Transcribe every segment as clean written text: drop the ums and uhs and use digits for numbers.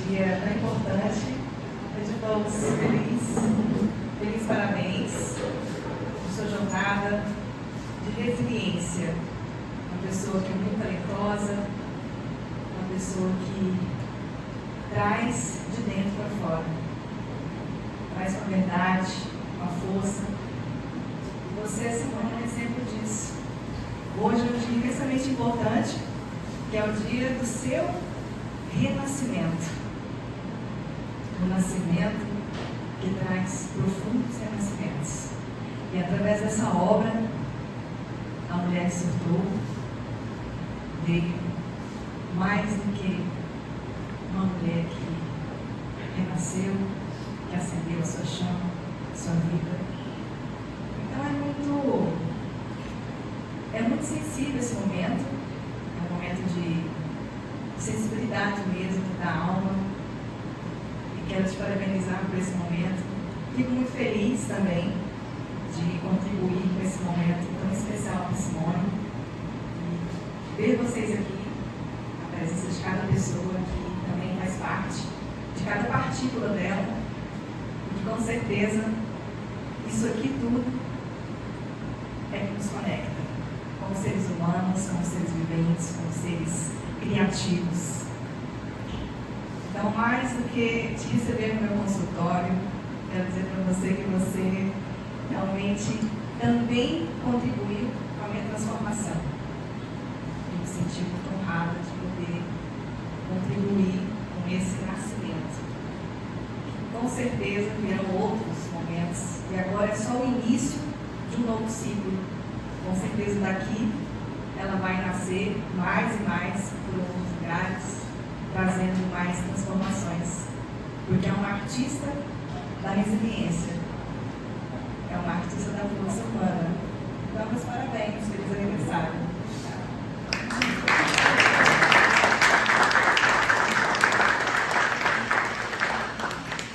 dia tão importante. Edivãos, feliz parabéns por sua jornada de resiliência. Uma pessoa que é muito talentosa, uma pessoa que traz de dentro para fora, traz com a verdade, com a força. E você, Simone, é um exemplo disso. Hoje é um dia imensamente importante, que é o dia do seu renascimento. Um nascimento que traz profundos renascimentos. E através dessa obra, a mulher que surtou veio mais do que uma mulher que renasceu, que acendeu a sua chama, a sua vida. Então é muito sensível esse momento, é um momento de sensibilidade mesmo da alma. E quero te parabenizar por esse momento. Fico muito feliz também de contribuir com esse momento tão especial para Simone. E ver vocês aqui, a presença de cada pessoa que também faz parte, de cada partícula dela, e que com certeza isso aqui tudo é que nos conecta como seres humanos, como seres viventes, como seres criativos. Então, mais do que te receber no meu consultório, quero dizer para você que você realmente também contribuiu com a minha transformação. Eu me senti muito honrada de poder contribuir com esse nascimento. Com certeza virão outros momentos, e agora é só o início de um novo ciclo. Com certeza daqui ela vai nascer mais e mais por outros lugares, trazendo mais transformações, porque é uma artista da resiliência, é uma artista da força humana. Então, meus parabéns, feliz aniversário.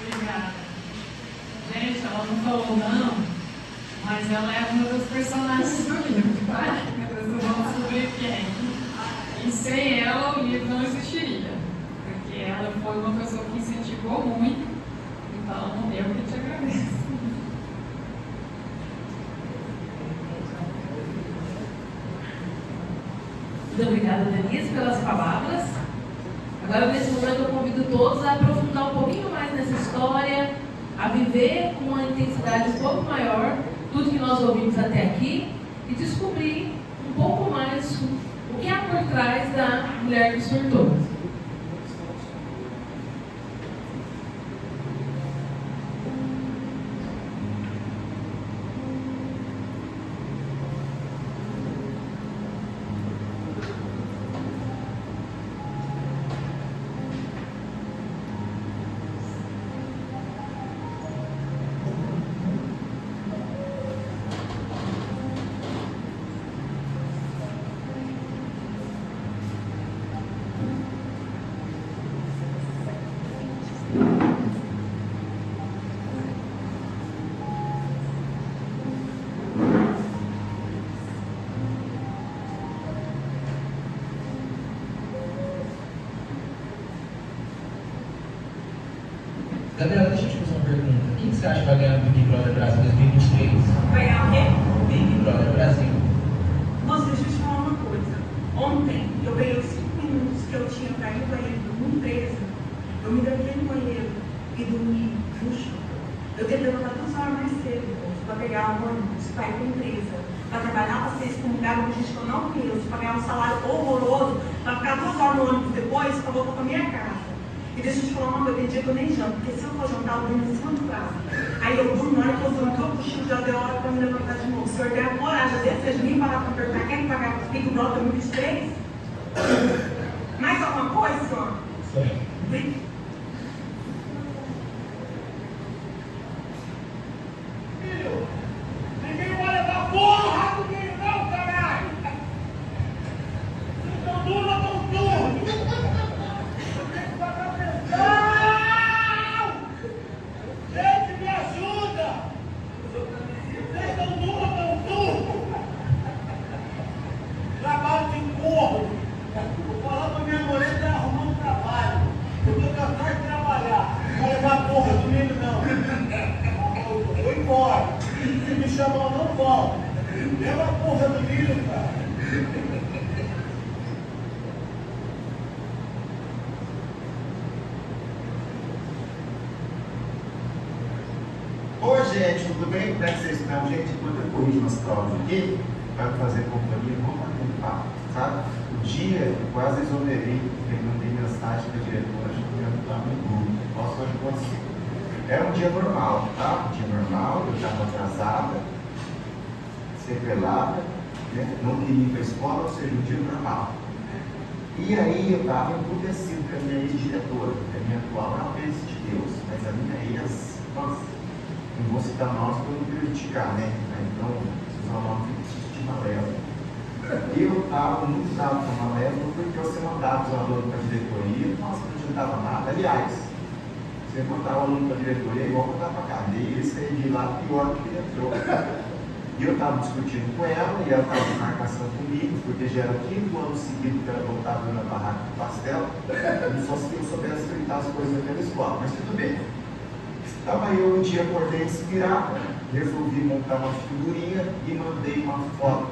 Obrigada. Gente, ela não falou não, mas ela é uma das personagens do livro, tá? Vocês vão descobrir quem. E sem ela o livro não existiria, porque ela foi uma pessoa que incentivou muito, então eu que te agradeço. Muito obrigada, Denise, pelas palavras. Agora, nesse momento, eu convido todos a aprofundar um pouquinho mais nessa história, a viver com uma intensidade um pouco maior tudo que nós ouvimos até aqui e descobrir um pouco mais o que há por trás da mulher que surtou. Gabriela, deixa eu te fazer uma pergunta. Quem você acha que vai ganhar o Big Brother Brasil 2023? Vai ganhar o quê? Big Brother Brasil. Moça, deixa eu te falar uma coisa. Ontem, eu ganhei os 5 minutos que eu tinha para ir no banheiro dormir presa. Eu me deitei no banheiro e dormi no chão. Eu tentei levantar 2 horas mais cedo, para pegar um ônibus, para ir para empresa, para trabalhar, para ser excomungado com gente que eu não conheço, para ganhar um salário horroroso, para ficar 2 horas no ônibus depois, para voltar para minha casa. E deixa eu te falar uma coisa, tem dia que eu nem janto, porque se eu for jantar, eu durmo em cima do prato. Aí eu durmo, na hora que eu durmo, que eu cochilo, já deu hora para me levantar de novo. Se eu der a coragem, desse de mim parar para perguntar quem pagar para o Big Brother 2023? Mais alguma coisa, senhor? Sim. Ninguém vai levar porra do meio, não, caralho! Vocês estão duro ou estão duro? Não! Gente, me ajuda! Vocês estão duro ou estão duro? Trabalho de corpo! Vou falar pra minha mulher pra arrumar um trabalho. Leva a porra comigo não. Vou embora. Se me chamar, eu não volto. Leva a porra do milho, cara. Oi, gente, tudo bem? Como é que vocês estão? Gente, enquanto eu corrijo umas provas aqui, para fazer companhia, vamos bater um papo, sabe? O dia, eu quase exonerei, porque mandei mensagem para a diretora, a gente ia estar no grupo. Posso hoje acontecer. Era um dia normal, tá? Um dia normal, eu estava atrasada, sequelada, né? Não queria ir para a escola, ou seja, um dia normal. E aí eu estava emputecido com a minha ex-diretora, que a minha atual é uma vez de Deus, mas a minha ex, nossa, não vou citar nós para não prejudicar, né? Então, usar o nome de malévola. Eu estava muito bravo com a malévola porque você mandava os alunos para a diretoria, nossa, não adiantava nada. Aliás, você botar o aluno para a diretoria é igual botar para a cadeia, ele saía de lá pior do que ele entrou. E eu estava discutindo com ela, e ela estava em marcação comigo, porque já era o 5º ano seguido que ela voltava na barraca do pastel, e só se eu soubesse fritar as coisas naquela escola, mas tudo bem. Estava eu um dia acordei inspirado, resolvi montar uma figurinha e mandei uma foto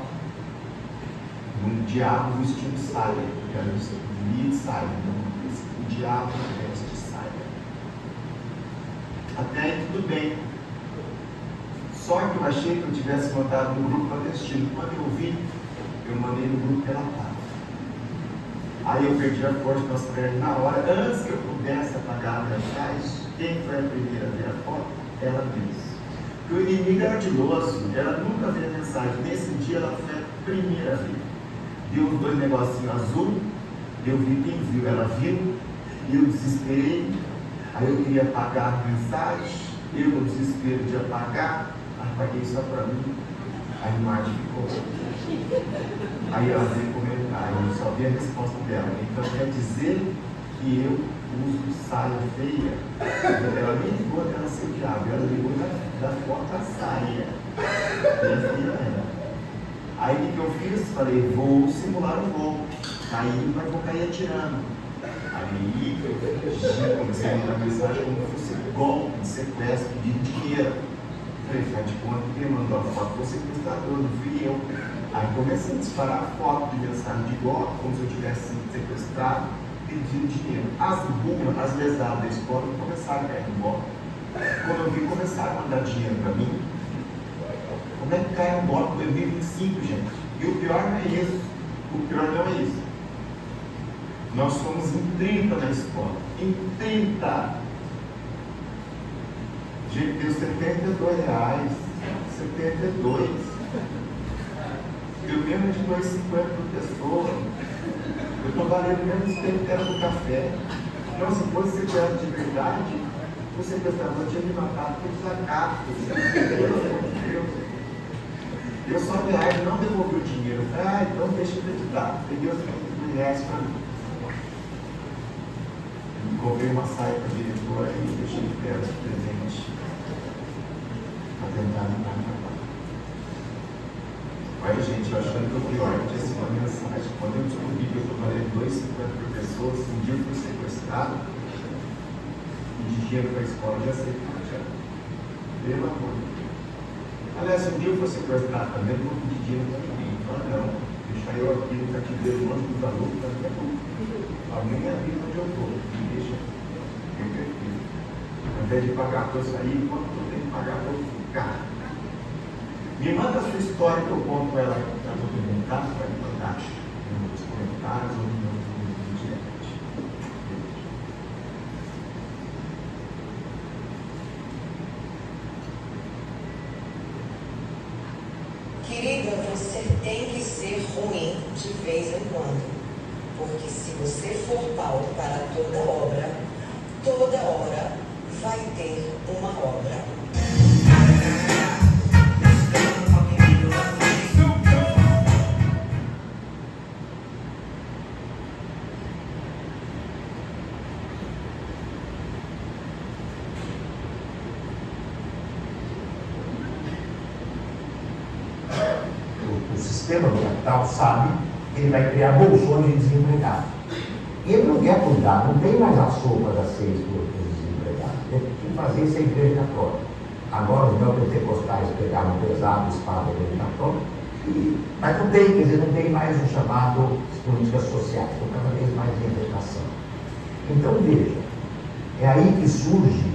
de um diabo vestindo saia, que era de saia, o diabo veste saia. Até aí tudo bem. Só que eu achei que eu tivesse mandado no grupo clandestino. Quando eu vi, eu mandei no grupo relatado. Aí eu perdi a força das pernas na hora. Antes que eu pudesse apagar a mensagem, quem foi a primeira a ver a foto? Ela disse. Que o inimigo era ardiloso, ela nunca vê a mensagem. Nesse dia ela foi a primeira a ver. Deu os 2 negocinhos azul, eu vi quem viu, ela viu, e eu desesperei. Aí eu queria apagar a mensagem, eu no desespero de apagar, apaguei só para mim, a imagem ficou. Aí ela veio comentar, eu só vi a resposta dela. Então quer dizer que eu uso saia feia. Ela nem ligou dela ser o diabo, ela ligou da foto a saia. Aí o que eu fiz? Falei, vou simular o voo. Caí, mas vou cair atirando. Aí eu comecei a mandar mensagem como se fosse golpe de sequestro, de dinheiro. Falei, faz de conta que quem mandou a foto foi o sequestrador, não fui eu. Aí comecei a disparar foto de mensagem de golpe, como se eu tivesse sido sequestrado, pedindo dinheiro. As burras, as lesadas da escola começaram a cair no golpe. Quando eu vi, começaram a mandar dinheiro para mim. Como é que cai no golpe em 2025, gente? E o pior não é isso. O pior não é isso. Nós somos em 30 na escola. Em 30. Gente, deu R$72. 72. Deu menos de R$2,50 por pessoa. Eu estou valendo menos tempo que era do café. Então, se fosse sequestro de verdade, o sequestrador tinha me matado por desacato. Eu só R$1 não devolvi o dinheiro. Então deixa eu acreditar. Peguei os R$30 para mim. Comprei uma saia para a diretora e deixei de perto de presente para tentar me matar. Aí, gente, eu achando que eu fui ótimo, tinha sido uma mensagem. Quando eu descobri que eu estou valendo R$2,50 por pessoa, se um dia eu fui sequestrado e de dinheiro para a escola, já sei que não tinha. Pelo amor de Deus. Aliás, se um dia eu for sequestrado também, eu vou pedir dinheiro para ninguém. Fala, não, deixar eu aqui no cativeiro longe dos alunos, para mim é bom. Alguém me avisa onde eu estou, me deixa eu prefiro. Ao invés de pagar para eu sair, quanto eu tenho que pagar para eu ficar? Me manda a sua história que eu conto ela para todo mundo, tá? Pode mandar nos comentários ou no direct. Querida, você tem que ser ruim de vez em quando. Porque se você for pau para toda hora vai ter uma obra. O sistema do capital sabe que ele vai criar bolsões de desempregados. Ele não quer cuidar, não tem mais a sopa das 6 para os desempregados. que fazer isso é a Igreja Católica. Agora os neopentecostais pegaram pesado o espaço da Igreja Católica, mas não tem, quer dizer, não tem mais o chamado políticas sociais, estão cada vez mais em integração. Então veja, é aí que surge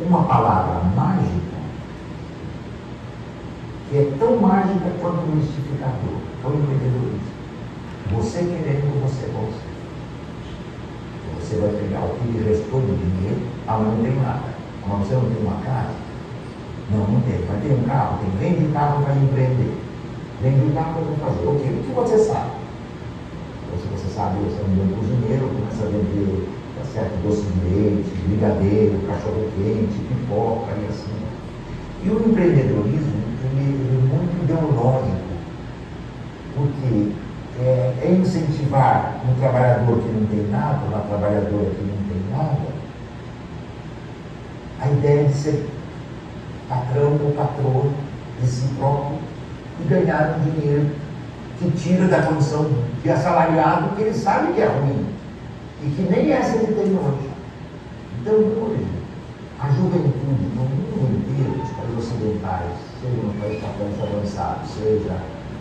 uma palavra mágica, que é tão mágica quanto um mistificador, é o empreendedorismo. Você querendo, você consegue. Você vai pegar o que restou do dinheiro, mas não tem nada. Mas você não tem uma casa? Não tem. Vai ter um carro? Tem. Vende o carro para empreender. Vende o carro para fazer. O que você sabe? Se você sabe, você é um bom cozinheiro, começa a vender doce de leite, brigadeiro, cachorro-quente, pipoca e assim. E o empreendedorismo, ele é muito ideológico, porque é incentivar um trabalhador que não tem nada, uma trabalhadora que não tem nada, a ideia de ser patrão ou patroa de si próprio e ganhar um dinheiro que tira da condição de assalariado, que ele sabe que é ruim e que nem essa ele tem hoje. Então, hoje, a juventude no mundo inteiro, os países ocidentais, seja no país avançado, seja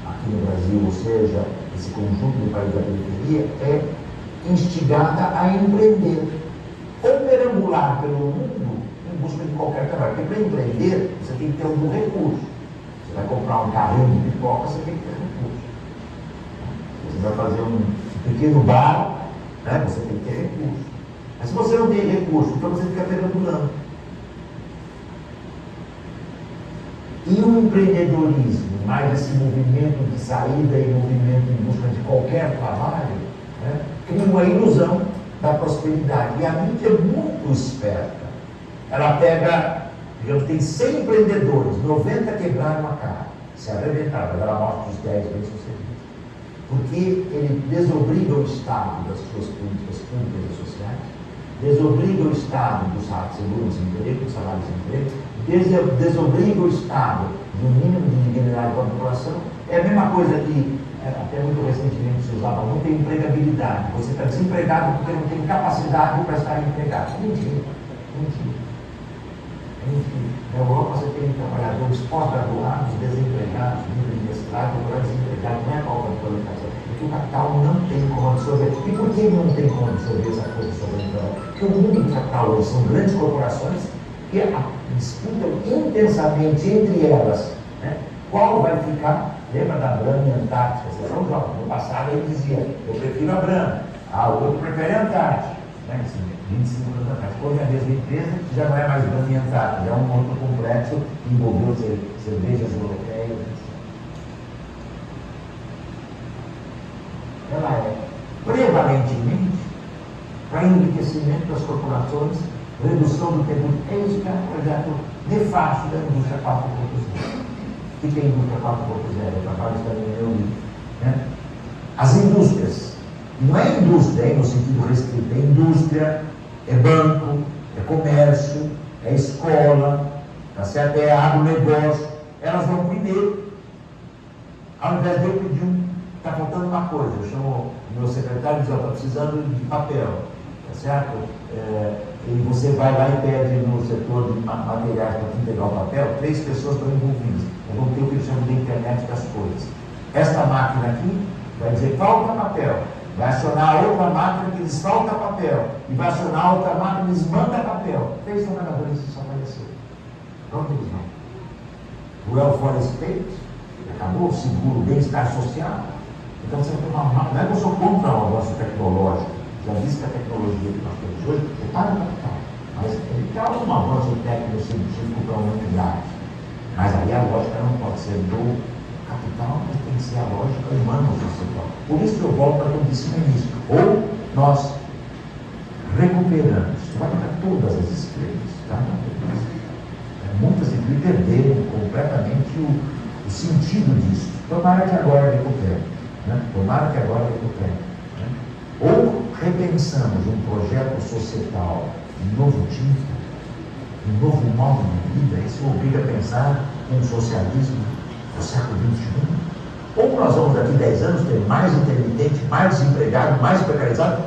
aqui no Brasil, ou seja, esse conjunto de países da periferia, é instigada a empreender ou perambular pelo mundo em busca de qualquer trabalho. Porque para empreender, você tem que ter algum recurso. Você vai comprar um carrinho de pipoca, você tem que ter recurso. Você vai fazer um pequeno bar, né? Você tem que ter recurso. Mas se você não tem recurso, então você fica perambulando. E o empreendedorismo, mais esse movimento de saída e movimento em busca de qualquer trabalho, né, cria uma ilusão da prosperidade. E a mídia é muito esperta. Ela pega, digamos, tem 100 empreendedores, 90 quebraram a cara, se arrebentaram, ela mostra os 10 bem-sucedidos. Porque ele desobriga o Estado das suas políticas públicas e sociais, desobriga o Estado do seguro-desemprego, do salário-desemprego, desobriga o Estado do mínimo de dignidade para a população. É a mesma coisa que, até muito recentemente se usava muito, a empregabilidade. Você está desempregado porque não tem capacidade para estar empregado. Mentira. Na Europa você tem trabalhadores pós-graduados, desempregados, nível de mestrado, agora desempregados, não é falta de qualificação. Porque o capital não tem como absorver. E por que não tem como absorver essa coisa sobre o trabalho? Porque o mundo do capital hoje são grandes corporações que disputam intensamente entre elas, né, qual vai ficar. Lembra da Brahma e Antártica? Vocês são jovens. No passado ele dizia, eu prefiro a Brahma, o outro prefere a Antártica. Né? Assim, 25 anos atrás. Hoje a mesma empresa já não é mais Brahma e Antártica, já é um outro complexo que envolveu cervejas europeias. Ela é prevalentemente para enriquecimento das corporações, redução do tempo. É isso que é um projeto nefasto da indústria 4.0. O que é a indústria 4.0? Eu trabalho isso também no meu livro. Né? As indústrias. Não é indústria no sentido restrito, é indústria, é banco, é comércio, é escola, tá certo? É agronegócio. Elas vão primeiro. Ao invés de eu pedir está faltando uma coisa, eu chamo o meu secretário e diz, está precisando de papel, tá certo? E você vai lá e pede no setor de materiais para entregar o papel, 3 pessoas estão envolvidas. Eu vou ter o que eu chamo de internet das coisas. Esta máquina aqui vai dizer, falta papel. Vai acionar outra máquina que diz, falta papel. E vai acionar outra máquina que diz, manda papel. 3 trabalhadores só apareceram. Onde eles vão? O welfare state, acabou o seguro, o bem-estar social. Então você tem uma máquina. Não é que eu sou contra o avanço tecnológico. Já disse que a tecnologia que nós temos hoje é para o capital. Mas ele causa um avanço técnico-científico para a humanidade. Mas aí a lógica não pode ser do capital, mas tem que ser a lógica humana do setor. Por isso que eu volto para o que eu disse no início. Ou nós recuperamos, vai para todas as estrelas, tá? Muitas inclusive perderam completamente o sentido disso. Tomara que agora recupere. Né? Tomara que agora recupere. Né? Ou repensamos um projeto societal, um novo tipo, um novo modo de vida, isso obriga a pensar um socialismo do século XXI. Ou nós vamos daqui 10 anos ter mais intermitente, mais desempregado, mais precarizado.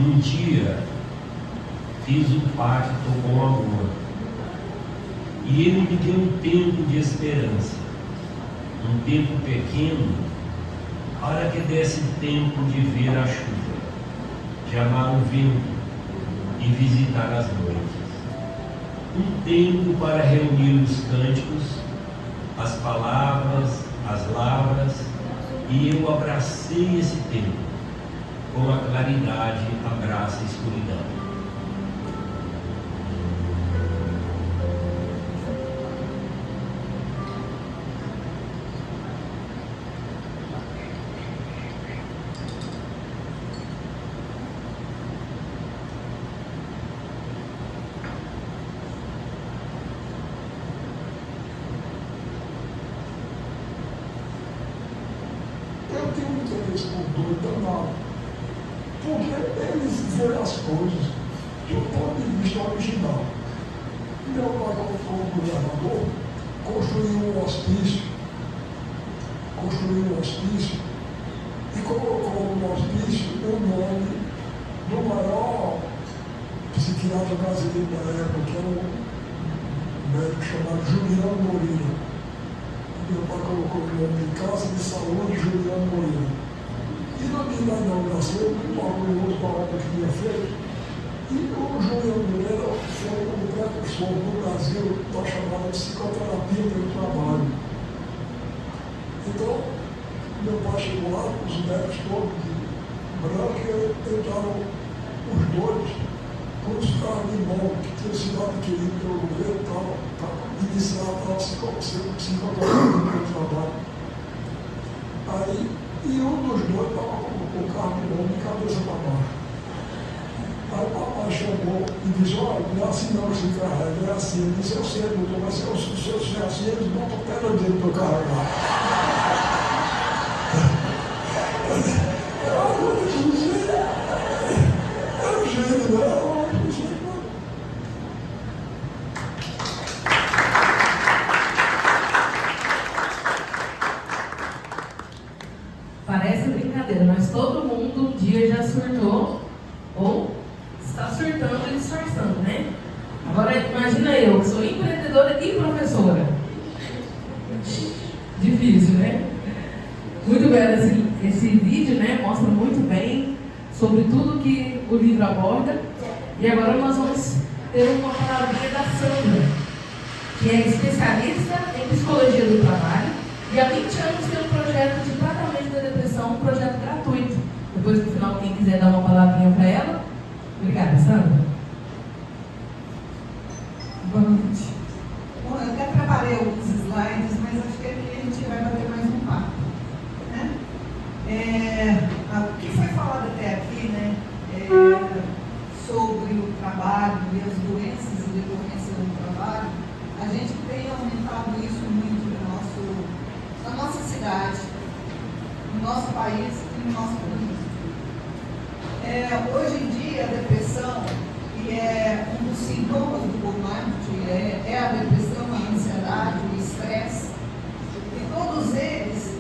Um dia fiz um pacto com o amor e ele me deu um tempo de esperança, um tempo pequeno, para que desse tempo de ver a chuva, de amar o vento e visitar as noites. Um tempo para reunir os cânticos, as palavras, as lavras, e eu abracei esse tempo, como a claridade abraça a escuridão. Eu tenho um interesse por doido danado, porque eles veem as coisas do ponto de vista original. Meu pai, como governador, construiu um hospício e colocou no hospício o nome do maior psiquiatra brasileiro da época, que era um médico chamado Juliano Moreira. Meu pai colocou o nome de Casa de Saúde Juliano Moreira. E na minha inauguração, eu fui orgulhoso da obra que tinha feito. E o Juliano Moreira foi um precursor no Brasil da chamada psicoterapia do trabalho. Então, meu pai chegou lá, os médicos todos de branco, e entraram os dois com os carros de mão que tinham sido adquiridos pelo governo para iniciar a psicoterapia do trabalho. Aí, e um dos dois estava com o carro de mão de cabeça para baixo. Aí o papai chamou e disse: olha, não é assim não que se carrega, é assim. Ele disse: eu sei, doutor, mas se eu ser assim, eles botam o pé no dedo para eu carregar. É um gênio, não. Parece brincadeira, mas todo mundo um dia já surtou ou está surtando e disfarçando, né? Agora imagina eu, que sou empreendedora e professora. Difícil, né? Muito bem, esse vídeo, né, mostra muito bem sobre tudo que o livro aborda. E agora nós vamos ter uma palavrinha da Sandra, que é especialista em psicologia do trabalho e há 20 anos tem um projeto de tratamento da depressão, um projeto gratuito. Depois, no final, quem quiser dar uma palavrinha para ela. Obrigada, Sandra. Boa noite. Bom, eu até preparei alguns slides, mas acho que aqui a gente vai bater mais um papo, né? O que foi falado até aqui, né, sobre o trabalho e as doenças e decorrência do trabalho, a gente tem aumentado isso muito na nossa cidade, no nosso país e no nosso mundo. Hoje em dia, a depressão, que é um dos sintomas do burnout, é a depressão, a ansiedade, o estresse, e todos eles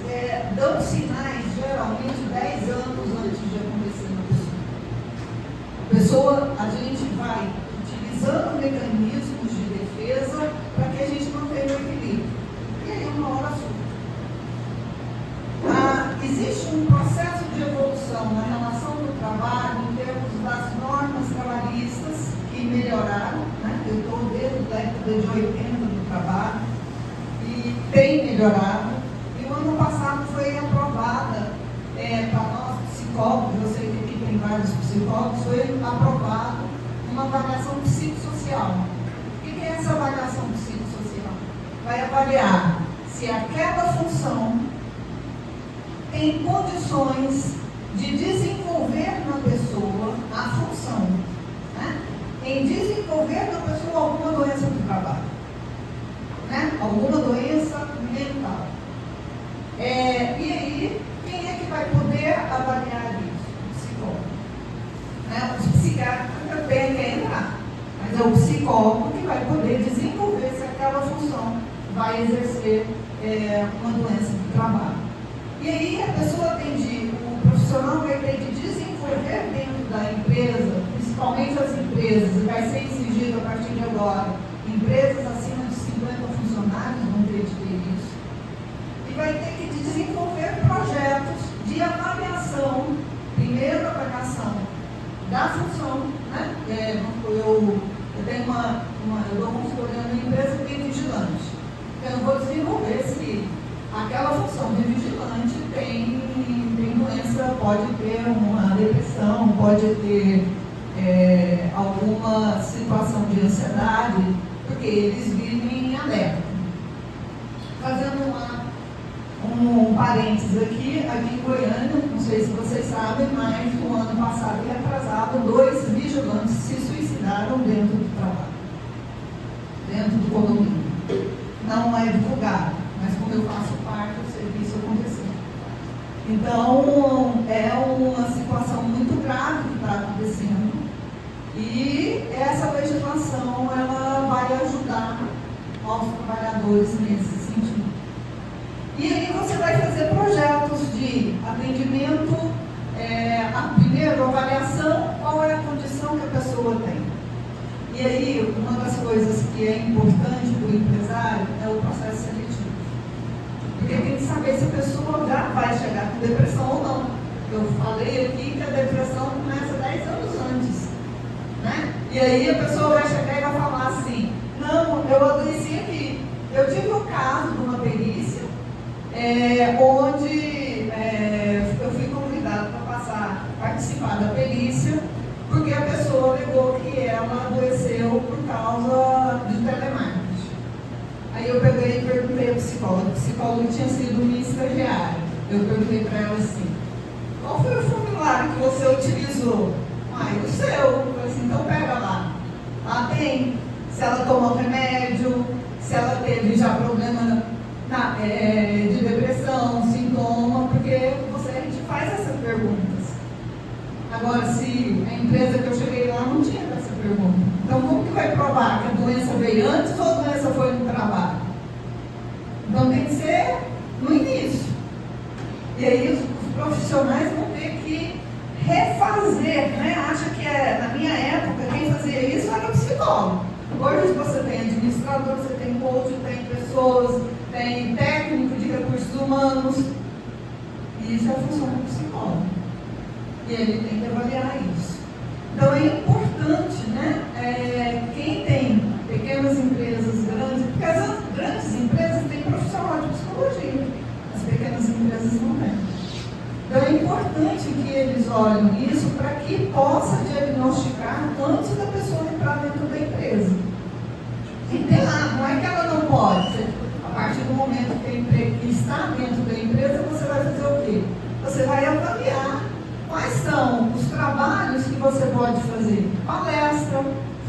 dão sinais, geralmente, 10 anos antes de acontecer na pessoa. A gente vai utilizando mecanismos de defesa para que a gente mantenha o equilíbrio. E aí, uma hora surge. Existe um processo de evolução na relação do trabalho em termos das normas trabalhistas que melhoraram, né? Eu estou desde a década de 80 no trabalho e tem melhorado. E o ano passado foi aprovada, para nós psicólogos, eu sei que aqui tem vários psicólogos, foi aprovado uma avaliação psicossocial. O que é essa avaliação psicossocial? Vai avaliar se aquela função tem condições de desenvolver na pessoa a função, né? Em desenvolver na pessoa alguma doença do trabalho, né? Alguma doença mental. E aí, quem é que vai poder avaliar isso? O psicólogo. Né? Os psiquiatras também querem entrar, mas é o psicólogo que vai poder desenvolver se aquela função vai exercer uma doença do trabalho. E aí a pessoa o profissional vai ter de desenvolver dentro da empresa, principalmente as empresas, e vai ser exigido a partir de agora, empresas acima de 50 funcionários vão ter de ter isso, e vai ter que desenvolver projetos de avaliação, primeiro avaliação da função, né? Eu tenho eu dou consultoria na empresa que tem vigilante. Então, eu vou desenvolver se aquela função de vigilante tem doença, pode ter uma depressão, pode ter alguma situação de ansiedade, porque eles vivem em alerta. Fazendo um parênteses aqui em Goiânia, não sei se vocês sabem, mas no ano passado e atrasado, 2 vigilantes se suicidaram dentro do trabalho, dentro do condomínio. Não é divulgado, mas como eu faço parte, eu sei que isso aconteceu. Então, é uma situação muito grave que está acontecendo. E essa legislação, ela vai ajudar aos trabalhadores nesse sentido. E aí você vai fazer projetos de atendimento, primeiro, avaliação, qual é a condição que a pessoa tem. E aí, uma das coisas que é importante para o empresário é o processo seletivo. Porque tem que saber se a pessoa já vai chegar com depressão ou não. Eu falei aqui que a depressão começa 10 anos antes, né? E aí a pessoa vai chegar e vai falar assim, não, eu adoeci aqui. Eu tive um caso de uma perícia, onde eu fui convidada para participar da perícia, porque a pessoa alegou que ela adoeceu por causa de telemarketing. Aí eu peguei e perguntei à psicóloga, a psicóloga tinha sido minha estagiária. Eu perguntei para ela assim, qual foi o formulário que você utilizou? O seu. Eu falei assim, então pega lá. Lá tem se ela tomou remédio, se ela teve já problema de depressão, sintoma, porque a gente faz essas perguntas. Agora, se a empresa que eu cheguei lá não tinha essa pergunta, então como que vai provar que a doença veio antes ou a doença foi no trabalho? Então tem que ser no início. E aí os profissionais vão ter que refazer, né? Acha que na minha época quem fazia isso era o psicólogo. Hoje você tem administrador, você tem coach, tem pessoas, tem técnico de recursos humanos, e isso é a função do psicólogo. E ele tem que avaliar isso. Então é importante, né? Quem tem pequenas empresas, grandes, porque as grandes empresas têm profissional de psicologia, as pequenas empresas não têm. Então é importante que eles olhem isso para que possa diagnosticar antes da pessoa entrar dentro da empresa. E tem lá, não é que ela não pode. A partir do momento que está dentro da empresa, você vai fazer o quê? Você vai avaliar quais são os trabalhos que você pode fazer. Palestra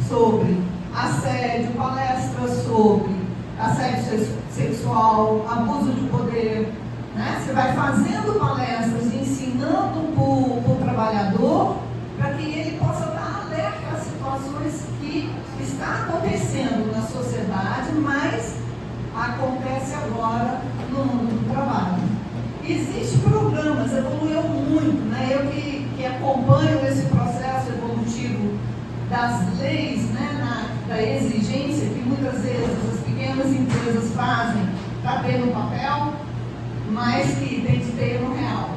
sobre assédio, palestra sobre assédio sexual, abuso de poder. Né? Você vai fazendo palestras, ensinando para o trabalhador, para que ele possa dar alerta às situações que está acontecendo na sociedade, mas acontece agora no mundo do trabalho. Existem programas, evoluiu muito, né? Eu que acompanho esse processo evolutivo das leis, né? Da exigência que muitas vezes as pequenas empresas fazem para ter no papel, mas que tem que ter no real.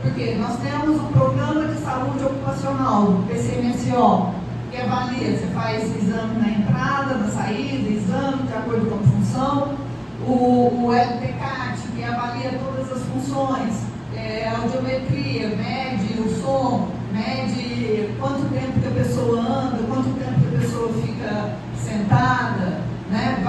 Porque nós temos o Programa de Saúde Ocupacional, o PCMSO, que avalia, você faz exame na entrada, na saída, exame de acordo com a função, o LPCAT, que avalia todas as funções, a audiometria, mede o som, mede quanto tempo que a pessoa anda, quanto tempo que a pessoa fica sentada, né?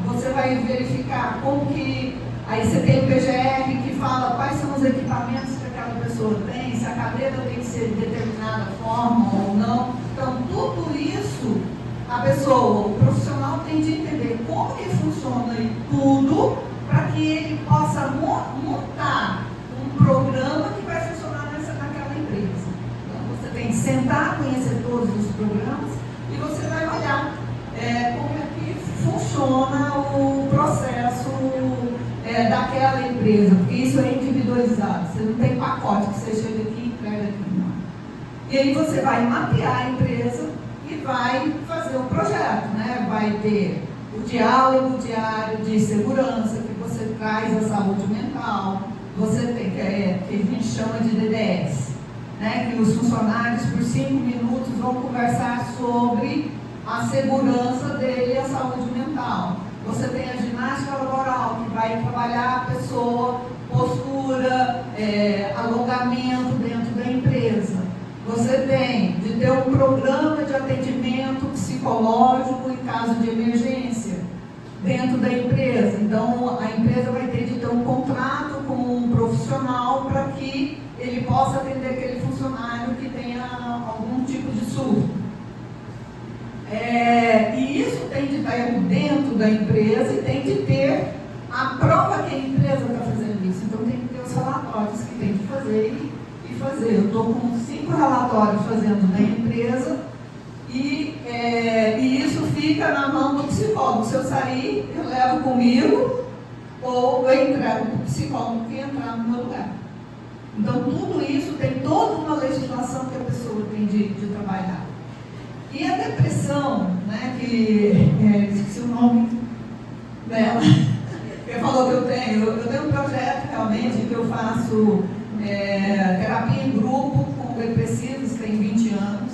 Você vai verificar como que. Aí você tem o PGR que fala quais são os equipamentos que aquela pessoa tem, se a cadeira tem que ser de determinada forma ou não. Então, tudo isso, a pessoa, o profissional tem de entender como que funciona tudo para que ele possa montar um programa que vai funcionar naquela empresa. Então, você tem que sentar, conhecer todos os programas e você vai olhar como é que funciona o processo daquela empresa, porque isso é individualizado. Você não tem pacote que você chega aqui e entrega aqui, não. E aí você vai mapear a empresa e vai fazer o projeto, né? Vai ter o diálogo diário de segurança, que você traz a saúde mental, você tem que a gente chama de DDS, né? Que os funcionários por 5 minutos vão conversar sobre a segurança dele e a saúde mental. Você tem a ginástica laboral, que vai trabalhar a pessoa, postura, alongamento dentro da empresa. Você tem de ter um programa de atendimento psicológico em caso de emergência dentro da empresa. Então, a empresa vai ter de ter um contrato com um profissional para que ele possa atender aquele funcionário que tenha algum tipo de surto. E isso tem de estar dentro da empresa e tem de ter a prova que a empresa está fazendo isso. Então, tem que ter os relatórios que tem que fazer e fazer. Eu estou com 5 relatórios fazendo na empresa e isso fica na mão do psicólogo. Se eu sair, eu levo comigo ou eu entrego para o psicólogo que entrar no meu lugar. Então, tudo isso tem toda uma legislação que a pessoa tem de trabalhar. E a depressão, né, que esqueci o nome dela, ele falou que eu tenho um projeto realmente que eu faço terapia em grupo com depressivos, tem 20 anos.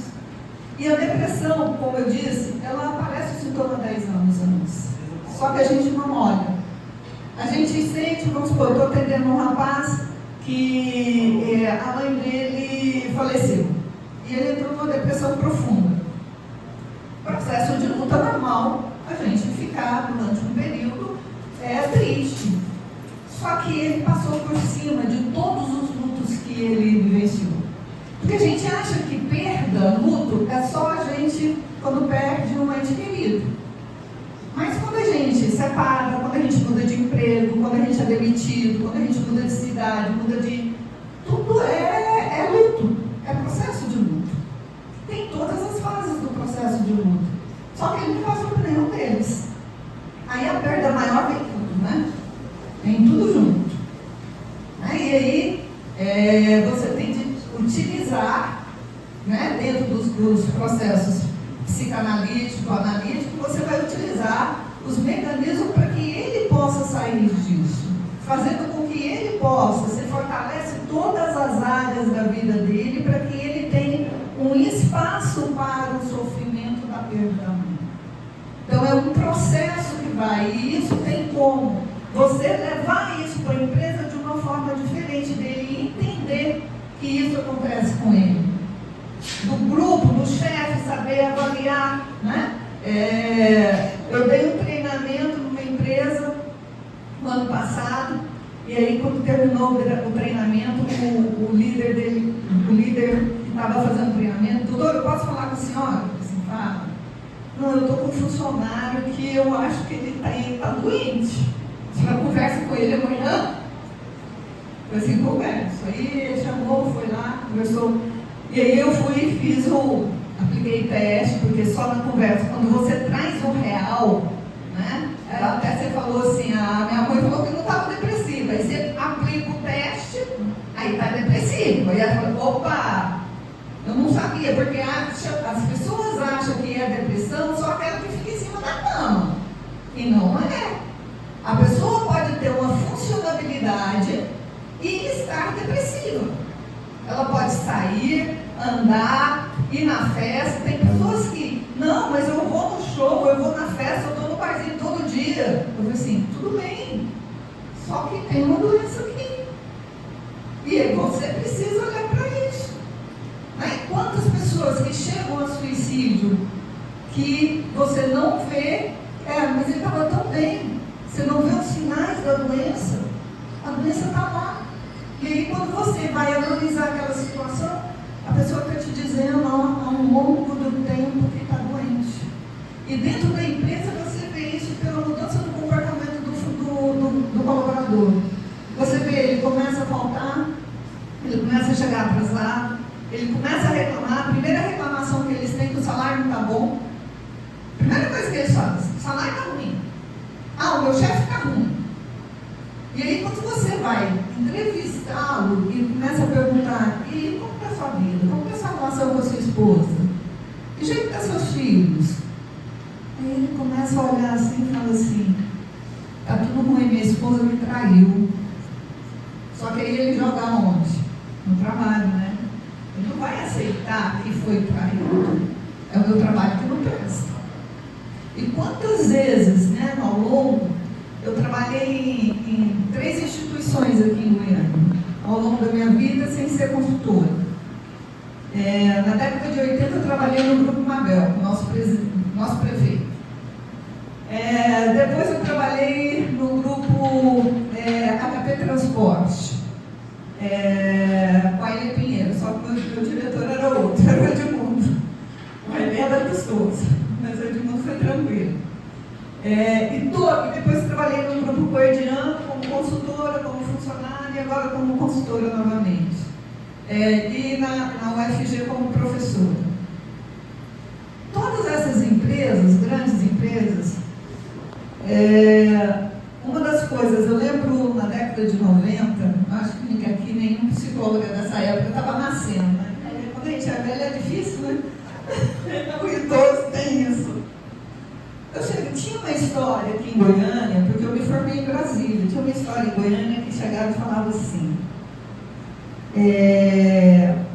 E a depressão, como eu disse, ela aparece o sintoma 10 anos antes. Só que a gente não olha. A gente sente, vamos supor, eu estou atendendo um rapaz que a mãe dele faleceu. E ele entrou numa depressão profunda. Processo de luta normal, a gente ficar durante um período triste. Só que ele passou por cima de todos os lutos que ele vivenciou. Porque a gente acha que perda, luto, é só a gente quando perde um ente querido. Mas quando a gente separa, quando a gente muda de emprego, quando a gente é demitido, quando a gente muda de cidade, muda de... Tudo é luto, é processo de luto. Tem todas as fases do processo de luto. Só que ele não passou por nenhum deles. Aí a perda maior vem tudo, né? Vem tudo junto. E aí você tem de utilizar, né, dentro dos processos psicanalítico, analítico, você vai utilizar os mecanismos para que ele possa sair disso, fazendo com que ele possa, você fortalece todas as áreas da vida dele para que ele tenha um espaço para o sofrimento da perda da mãe. Então é um processo que vai, e isso tem como você levar isso para a empresa de uma forma diferente dele e entender que isso acontece com ele. Do grupo, do chefe, saber avaliar, né? Eu dei um treinamento numa empresa no ano passado, e aí quando terminou o treinamento, o líder que estava fazendo o treinamento, doutor, eu posso falar com a senhora? Assim, fala. Não, eu estou com um funcionário que eu acho que ele está doente. A senhora conversa com ele amanhã? Eu assim, converso. Aí ele chamou, foi lá, conversou. E aí eu fui e apliquei teste, porque só na conversa, quando você traz o real, né? Até você falou assim, a minha mãe falou que não estava depressiva. Aí você aplica o teste, aí está depressivo. Aí ela falou, opa, eu não sabia, porque as pessoas acham que é depressão só aquela que fica em cima da cama. E não é. A pessoa pode ter uma funcionabilidade e estar depressiva. Ela pode sair, andar, ir na festa. Tem pessoas que, não, mas eu vou no show, eu vou na festa, eu estou no barzinho todo dia. Eu falei assim, tudo bem, só que tem uma doença aqui. E você precisa olhar para isso. Quantas pessoas que chegam a suicídio que você não vê, mas ele estava tão bem, você não vê os sinais da doença, a doença está lá. E aí quando você vai analisar aquela situação, a pessoa está te dizendo ao longo do tempo que está doente. E dentro da empresa você vê isso pela mudança do comportamento do colaborador. Você vê, ele começa a faltar, ele começa a chegar atrasado, ele começa a reclamar. A primeira reclamação que eles têm é que o salário não está bom. Primeira coisa que eles fazem, o salário está ruim. O meu chefe está ruim. E aí quando você vai entrevistá-lo e começa a perguntar, e como é a sua vida? Como é a sua relação esposa? Que jeito tá seus filhos? Aí ele começa a olhar assim e fala assim, tá tudo ruim, minha esposa me traiu. Só que aí ele joga onde? No trabalho, né? Ele não vai aceitar que foi traído. É o meu trabalho que não presta. E quantas vezes, né, ao longo, eu trabalhei em 3 instituições aqui em Goiânia, ao longo da minha vida, sem ser consultora. Na década de 80, eu trabalhei no Grupo Mabel, nosso prefeito. Depois eu trabalhei no Grupo HP Transporte, com a Ilha Pinheiro, só que o meu diretor era outro, era o Edmundo. O Ilha era custoso, mas o Edmundo foi tranquilo. E depois trabalhei no Grupo Guardiã como consultora, como funcionária e agora como consultora novamente. E na UFG como professora. Todas essas empresas, grandes empresas, uma das coisas, eu lembro na década de 90, acho que aqui nenhum psicólogo dessa época estava nascendo, né? Quando a gente é velha é difícil, né? O idoso tem isso. Tinha uma história aqui em Goiânia, porque eu me formei em Brasília, tinha uma história em Goiânia que chegava e falava assim,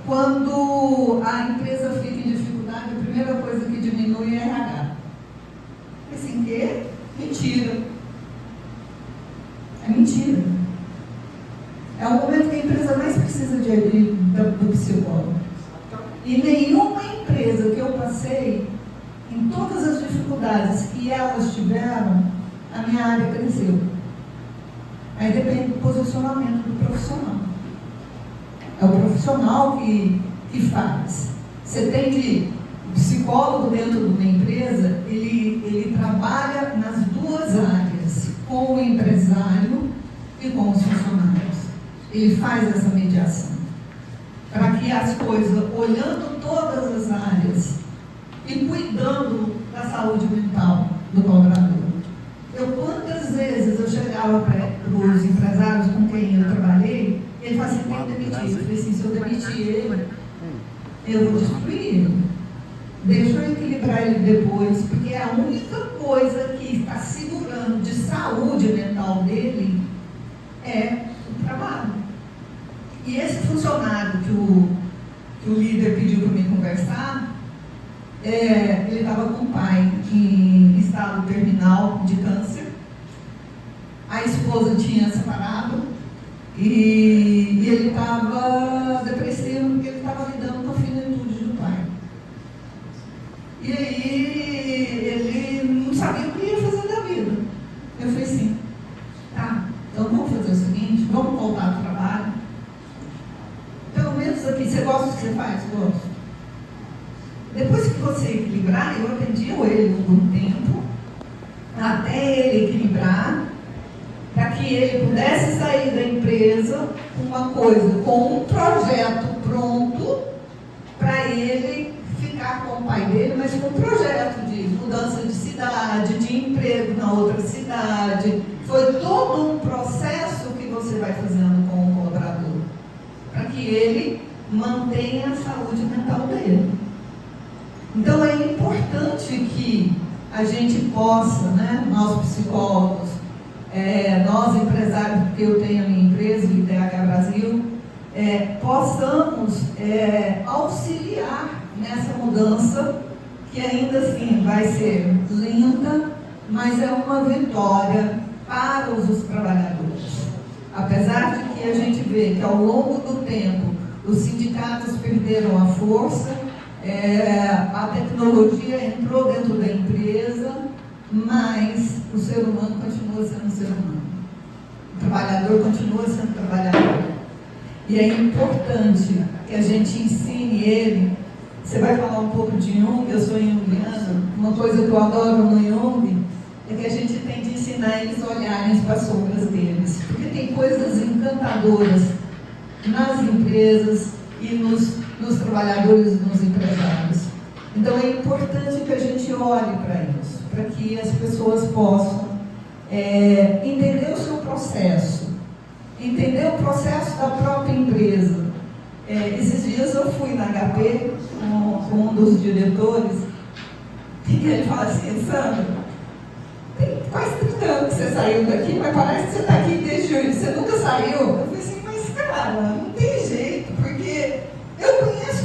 quando a empresa fica em dificuldade, a primeira coisa que diminui é RH. Assim, que? Mentira. É mentira. É o momento que a empresa mais precisa do psicólogo. E nenhuma empresa que eu passei, em todas as dificuldades que elas tiveram, a minha área cresceu. Aí depende do posicionamento do profissional. É o profissional que faz. Você tem o psicólogo dentro de uma empresa, ele trabalha nas 2 áreas, com o empresário e com os funcionários. Ele faz essa mediação. Para que as coisas, olhando todas as áreas e cuidando da saúde mental do colaborador. Quantas vezes eu chegava para os empresários com quem eu trabalhei, ele falava assim, tem que demitir. Eu falei assim, se eu demitir ele, eu vou destruir ele. Deixa eu equilibrar ele depois, porque a única coisa que está segurando de saúde mental dele é o trabalho. E esse funcionário que o líder pediu para me conversar, ele estava com o pai em estado terminal de câncer. A esposa tinha separado e ele estava depressivo porque ele estava lidando com a finitude do pai. E aí ele não sabia o que ia fazer da vida. Eu falei assim, tá, então vamos fazer o seguinte, vamos voltar ao trabalho. Pelo menos aqui, você gosta do que você faz? Gosto. Depois que você equilibrar, eu atendi ele algum tempo, até ele equilibrar, para que ele pudesse sair da empresa com uma coisa, com um projeto pronto, para ele ficar com o pai dele, mas com um projeto de mudança de cidade, de emprego na outra cidade. Foi todo um processo que você vai fazendo com o colaborador, para que ele mantenha a saúde mental dele. Então é importante que a gente possa, né, nós psicólogos, nós empresários, porque eu tenho a minha empresa, o IDH Brasil, possamos auxiliar nessa mudança, que ainda assim vai ser lenta, mas é uma vitória para os trabalhadores. Apesar de que a gente vê que ao longo do tempo os sindicatos perderam a força, a tecnologia entrou dentro da empresa, mas o ser humano continua sendo ser humano. O trabalhador continua sendo trabalhador. E é importante que a gente ensine ele. Você vai falar um pouco de Jung, eu sou junguiana. Uma coisa que eu adoro no Jung é que a gente tem de ensinar eles a olharem para as sombras deles. Porque tem coisas encantadoras nas empresas e nos trabalhadores e nos empresários. Então é importante que a gente olhe para isso, para que as pessoas possam entender o seu processo, entender o processo da própria empresa. Esses dias eu fui na HP com um dos diretores, e ele fala assim: Sandra, tem quase 30 anos que você saiu daqui, mas parece que você está aqui desde julho, você nunca saiu. Eu falei assim: mas cara, não tem jeito, porque eu conheço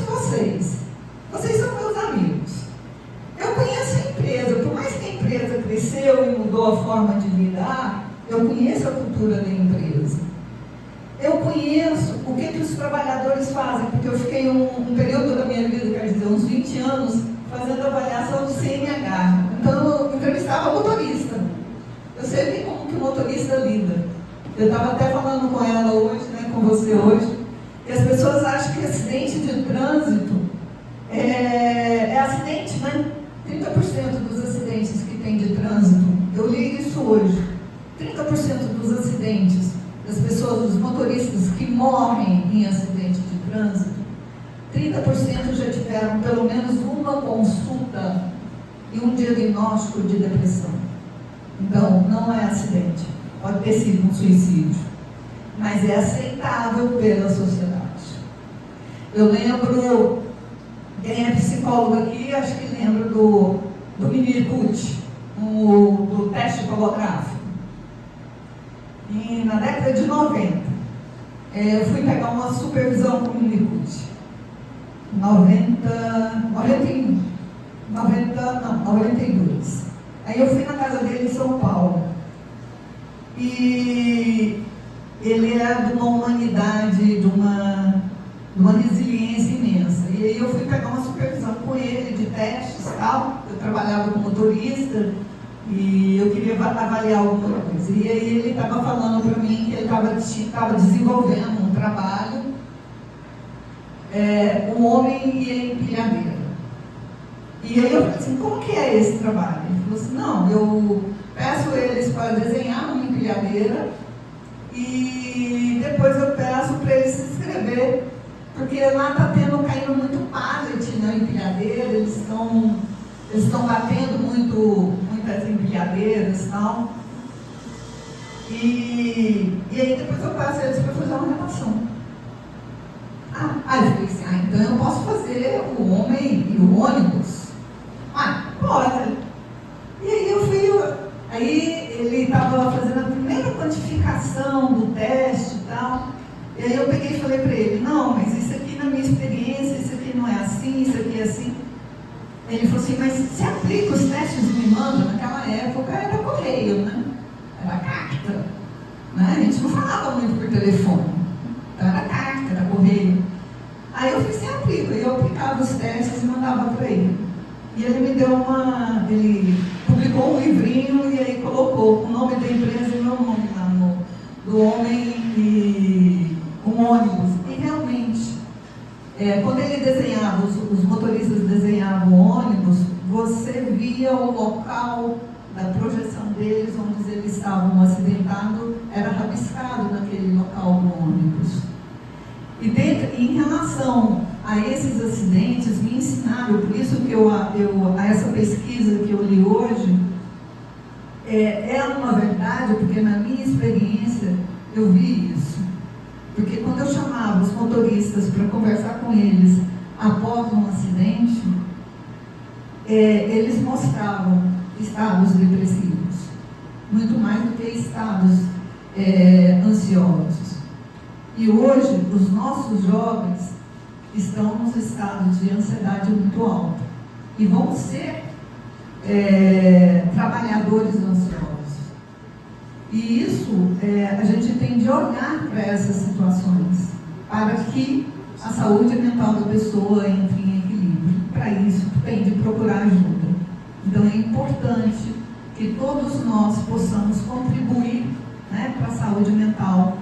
vocês são meus amigos, eu conheço a empresa, por mais que a empresa cresceu e mudou a forma de lidar, eu conheço a cultura da empresa. Eu conheço o que os trabalhadores fazem, porque eu fiquei um período da minha vida, quer dizer, uns 20 anos, fazendo avaliação de CNH. Então, eu entrevistava motorista. Eu sei bem como que o motorista lida. Eu estava até falando com ela hoje, né, com você hoje, e as pessoas acham que acidente de trânsito é acidente, né? 30% dos acidentes que tem de trânsito, eu li isso hoje, 30% dos acidentes das pessoas, dos motoristas que morrem em acidente de trânsito, 30% já tiveram pelo menos uma consulta e um diagnóstico de depressão. Então, não é acidente, pode ter sido um suicídio, mas é aceitável pela sociedade. Eu lembro, quem é psicólogo aqui, acho que lembra do Miniput, do teste holográfico. E na década de 90, eu fui pegar uma supervisão com o Miniput. 92. Aí eu fui na casa dele em São Paulo. E ele era de uma humanidade, de uma resiliência imensa. E aí eu fui pegar uma supervisão com ele de testes e tal. Eu trabalhava como motorista e eu queria avaliar alguma coisa. E aí ele estava falando para mim que ele estava desenvolvendo um trabalho, um homem e a empilhadeira. E aí eu falei assim: como que é esse trabalho? Ele falou assim: não, eu peço eles para desenhar uma empilhadeira e depois eu peço para eles se inscrever, porque lá está caindo muito pallet na empilhadeira, eles estão batendo muitas empilhadeiras e tal. E aí depois eu peço eles para fazer uma redação. Aí eu falei assim: então eu posso fazer o homem e o ônibus? Pode. E aí eu fui, aí ele estava fazendo a primeira quantificação do teste e tal. E aí eu peguei e falei para ele: não, mas isso aqui na minha experiência, isso aqui não é assim, isso aqui é assim. Ele falou assim: mas você aplica os testes me mandam? Naquela época era correio, né? Era carta, né? A gente não falava muito por telefone, então era carta, era correio. Aí eu fiz: você aplica. E eu aplicava os testes e mandava para ele. E ele me deu ele publicou um livrinho e aí colocou o nome da empresa e meu nome lá do homem e um ônibus. E realmente, quando ele desenhava, os motoristas desenhavam o ônibus, você via o local da projeção deles, onde eles estavam acidentados, era rabiscado naquele local do ônibus. E em relação a esses acidentes, me ensinaram, por isso que essa pesquisa que eu li hoje, é uma verdade, porque na minha experiência eu vi isso. Porque quando eu chamava os motoristas para conversar com eles após um acidente, eles mostravam estados depressivos, muito mais do que estados ansiosos. E hoje, os nossos jovens estão nos estados de ansiedade muito alta e vão ser trabalhadores ansiosos. E isso, a gente tem de olhar para essas situações, para que a saúde mental da pessoa entre em equilíbrio. Para isso, tem de procurar ajuda. Então, é importante que todos nós possamos contribuir, né, para a saúde mental,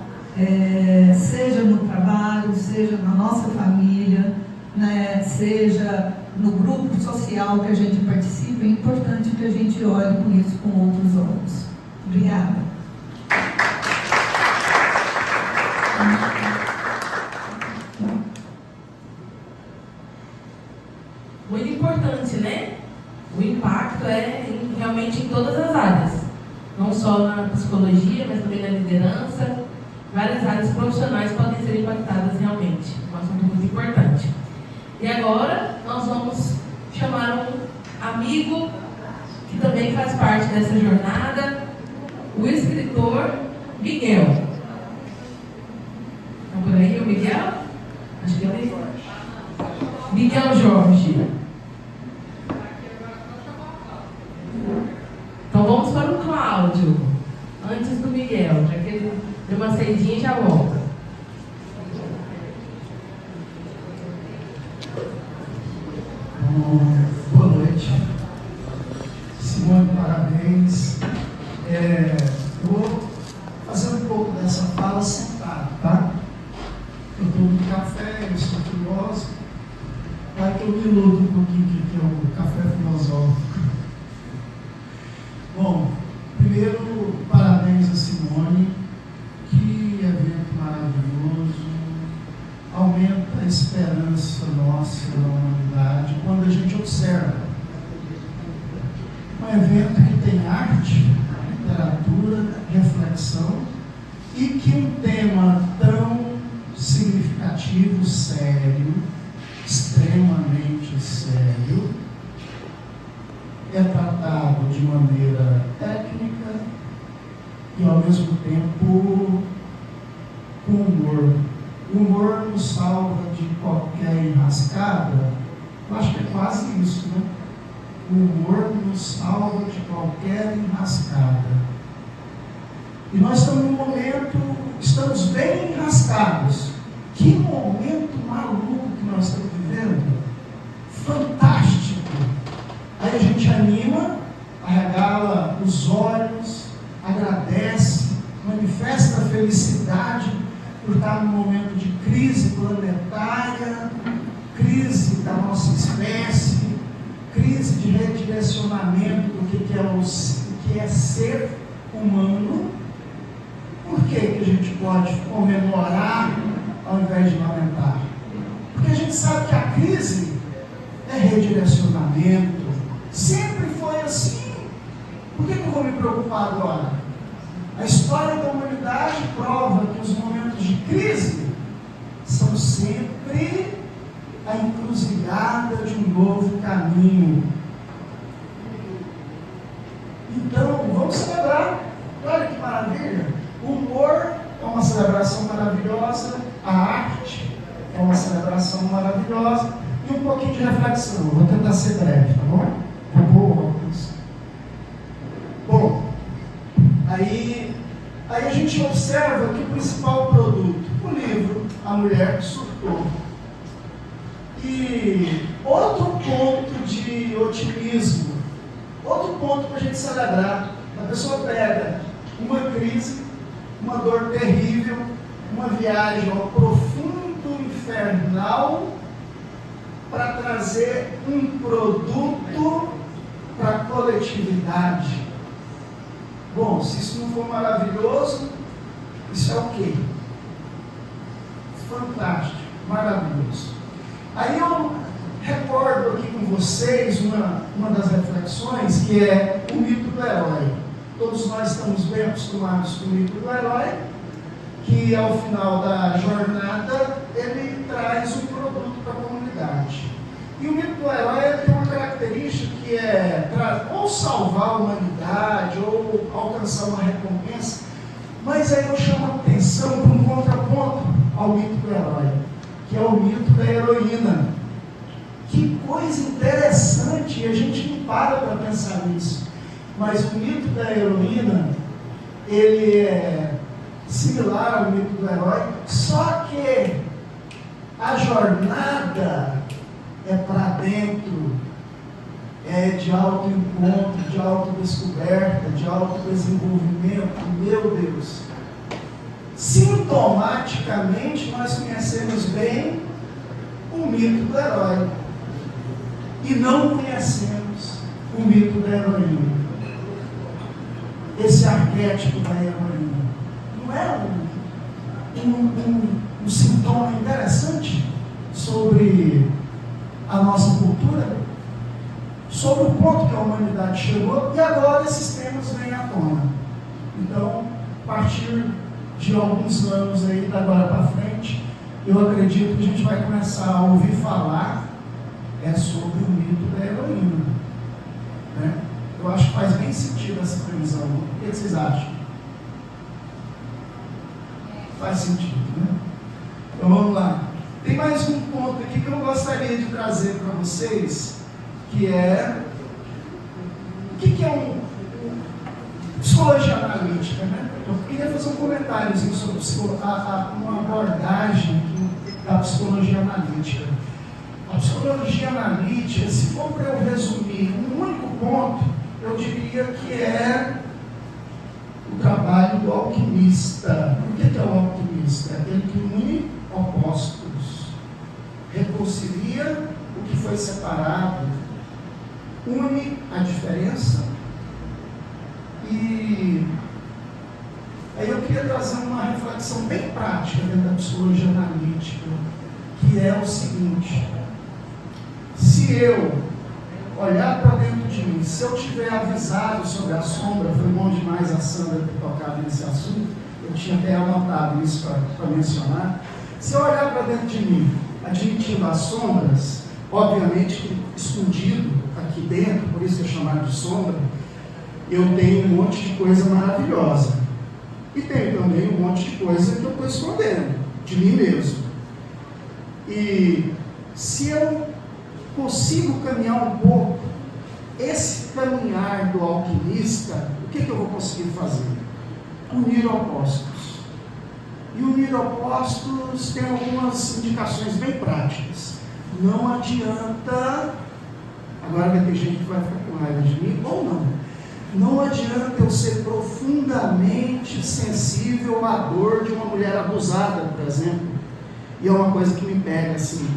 seja no trabalho, seja na nossa família, né, seja no grupo social que a gente participa. É importante que a gente olhe com isso com outros olhos. Obrigada. Muito importante, né? O impacto realmente em todas as áreas, não só na psicologia, mas também na liderança. Várias áreas profissionais podem ser impactadas realmente. Um assunto muito importante. E agora, nós vamos chamar um amigo que também faz parte dessa jornada, o escritor Miguel. Está por aí o Miguel? Acho que é Miguel Jorge. Então vamos para o Cláudio, antes do Miguel, já que ele deu uma saidinha e já volta. Boa noite. Simone, parabéns. Vou fazer um pouco dessa fala sentado, tá? Eu estou no café, eu sou filósofo. Vai que eu me iludo um pouquinho que é o café filosófico. Bom, primeiro, parabéns a Simone. Que evento maravilhoso. Aumenta a esperança nossa na humanidade quando a gente observa um evento que tem arte, literatura, reflexão e que um tema tão significativo, sério, extremamente sério, é tratado de maneira técnica e ao mesmo tempo com humor. O humor nos salva de qualquer enrascada. Eu acho que é quase isso, né? O humor nos salva de qualquer enrascada. E nós estamos num momento, estamos bem enrascados. Que momento maluco que nós estamos vivendo. Fantástico. Aí a gente anima, arregala os olhos, agradece, manifesta a felicidade por estar num momento de crise planetária, crise da nossa espécie, crise de redirecionamento do que é ser humano. Por que a gente pode comemorar ao invés de lamentar? Porque a gente sabe que a crise é redirecionamento. Sempre foi assim. Por que eu vou me preocupar agora? A história da humanidade prova que os momentos de crise são sempre a encruzilhada de um novo caminho. Então, vamos celebrar. Olha que maravilha. O humor é uma celebração maravilhosa, a arte é uma celebração maravilhosa e um pouquinho de reflexão. Vou tentar ser breve, tá bom? Bom, aí a gente observa que o principal produto, o livro A Mulher que Surtou. E outro ponto de otimismo, outro ponto para a gente celebrar. A pessoa pega uma crise, uma dor terrível, uma viagem ao profundo infernal para trazer um produto para a coletividade. Bom, se isso não for maravilhoso, isso é o quê? Fantástico, maravilhoso. Aí eu recordo aqui com vocês uma das reflexões que é o mito do herói. Todos nós estamos bem acostumados com o mito do herói, que ao final da jornada ele traz um produto para a comunidade. E o mito do herói tem uma característica que é ou salvar a humanidade, ou alcançar uma recompensa, mas aí eu chamo a atenção para um contraponto ao mito do herói, que é o mito da heroína. Que coisa interessante, e a gente não para pensar nisso. Mas o mito da heroína, ele é similar ao mito do herói, só que a jornada é para dentro, é de autoencontro, de autodescoberta, de autodesenvolvimento. Meu Deus! Sintomaticamente, nós conhecemos bem o mito do herói e não conhecemos o mito da heroína. Esse arquétipo da heroína não é um sintoma interessante sobre a nossa cultura, sobre o ponto que a humanidade chegou, e agora esses temas vêm à tona. Então, a partir de alguns anos aí, da agora para frente, eu acredito que a gente vai começar a ouvir falar é sobre o mito da heroína. Né? Eu acho que faz bem sentido essa previsão. O que vocês acham? Faz sentido, né? Então vamos lá. Tem mais um ponto aqui que eu gostaria de trazer para vocês, que é o que é psicologia analítica, né? Eu queria fazer um comentáriozinho sobre uma abordagem da psicologia analítica. A psicologia analítica, se for para eu resumir um único ponto, eu diria que é o trabalho do alquimista. O que é o alquimista? É aquele que une opostos, reconcilia o que foi separado, une a diferença. E aí eu queria trazer uma reflexão bem prática dentro da psicologia analítica, que é o seguinte: se eu olhar para dentro de mim, se eu tiver avisado sobre a sombra, foi bom demais a Sandra ter tocado nesse assunto, eu tinha até anotado isso para mencionar. Se eu olhar para dentro de mim, admitindo as sombras, obviamente que escondido aqui dentro, por isso que é chamado de sombra, eu tenho um monte de coisa maravilhosa. E tenho também um monte de coisa que eu estou escondendo de mim mesmo. E se eu consigo caminhar um pouco, esse caminhar do alquimista, o que eu vou conseguir fazer? Unir opostos. E unir opostos tem algumas indicações bem práticas. Não adianta, agora vai ter gente que vai ficar com raiva de mim, ou não. Não adianta eu ser profundamente sensível à dor de uma mulher abusada, por exemplo. E é uma coisa que me pega assim,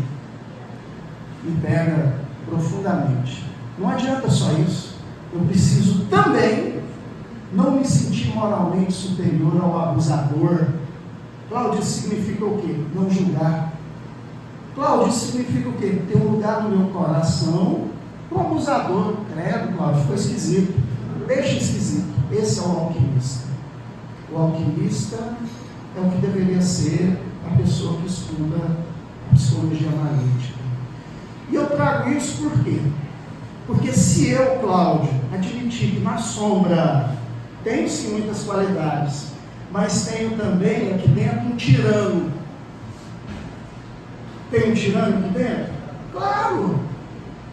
me pega profundamente. Não adianta só isso. Eu preciso também não me sentir moralmente superior ao abusador. Cláudio, isso significa o quê? Não julgar. Cláudio, isso significa o quê? Ter um lugar no meu coração para o abusador. Credo, Cláudio, ficou esquisito. Deixa esquisito. Esse é o alquimista. O alquimista é o que deveria ser a pessoa que estuda a psicologia analítica. E eu trago isso por quê? Porque se eu, Cláudio, admitir que na sombra tenho sim muitas qualidades, mas tenho também aqui dentro um tirano. Tem um tirano aqui dentro? Claro!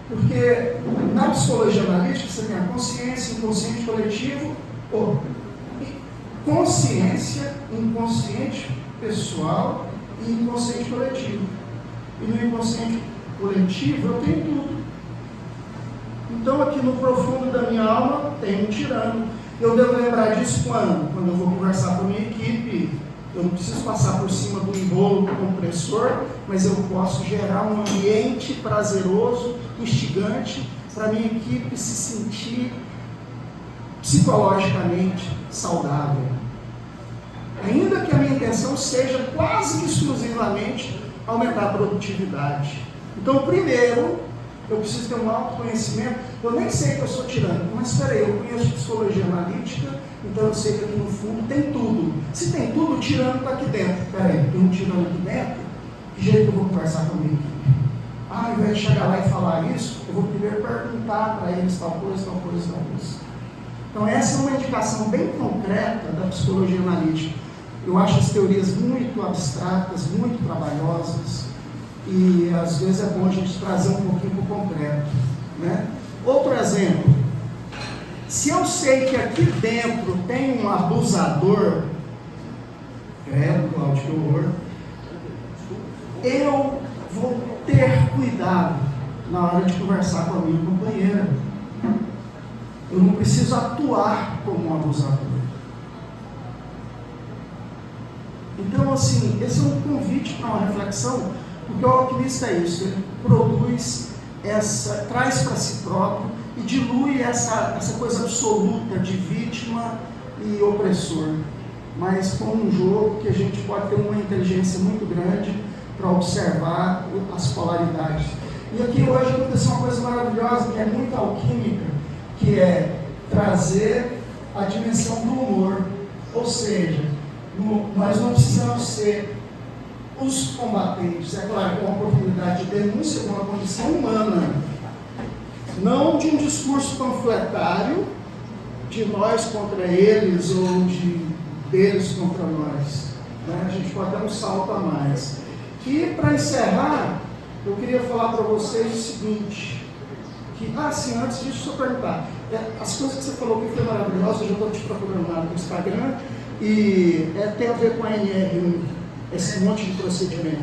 Porque na psicologia analítica você tem a consciência, inconsciente coletivo, ou consciência, inconsciente pessoal e inconsciente coletivo. E no inconsciente coletivo eu tenho tudo. Então aqui no profundo da minha alma tem um tirano. Eu devo lembrar disso quando eu vou conversar com a minha equipe. Eu não preciso passar por cima do embolo compressor, mas eu posso gerar um ambiente prazeroso, instigante, para a minha equipe se sentir psicologicamente saudável. Ainda que a minha intenção seja quase que exclusivamente aumentar a produtividade. Então, primeiro, eu preciso ter um autoconhecimento. Eu nem sei que eu sou tirânico, mas espera aí, eu conheço psicologia analítica, então eu sei que aqui no fundo tem tudo. Se tem tudo, o tirano está aqui dentro. Espera aí, tem um tirano aqui dentro? Que jeito que eu vou conversar com a minha equipe? Ao invés de chegar lá e falar isso, eu vou primeiro perguntar para eles tal coisa, tal coisa, tal coisa. Então essa é uma indicação bem concreta da psicologia analítica. Eu acho as teorias muito abstratas, muito trabalhosas, e às vezes é bom a gente trazer um pouquinho para o concreto, né? Outro exemplo: se eu sei que aqui dentro tem um abusador, Cláudio, que horror, eu vou ter cuidado na hora de conversar com a minha companheira. Eu não preciso atuar como um abusador. Então, assim, esse é um convite para uma reflexão, porque o alquimista é isso, ele produz traz para si próprio e dilui essa coisa absoluta de vítima e opressor, mas com um jogo que a gente pode ter uma inteligência muito grande para observar as polaridades. E aqui hoje aconteceu uma coisa maravilhosa, que é muito alquímica, que é trazer a dimensão do humor. Ou seja, nós não precisamos ser os combatentes, é claro, com a oportunidade de denúncia, com uma condição humana, não de um discurso panfletário, de nós contra eles ou de deles contra nós. Né? A gente pode dar um salto a mais. E, para encerrar, eu queria falar para vocês o seguinte, que, sim, antes disso, eu perguntar, as coisas que você falou que foi maravilhosa, eu já estou te procurando lá no Instagram, e tem a ver com a NR1, esse monte de procedimento.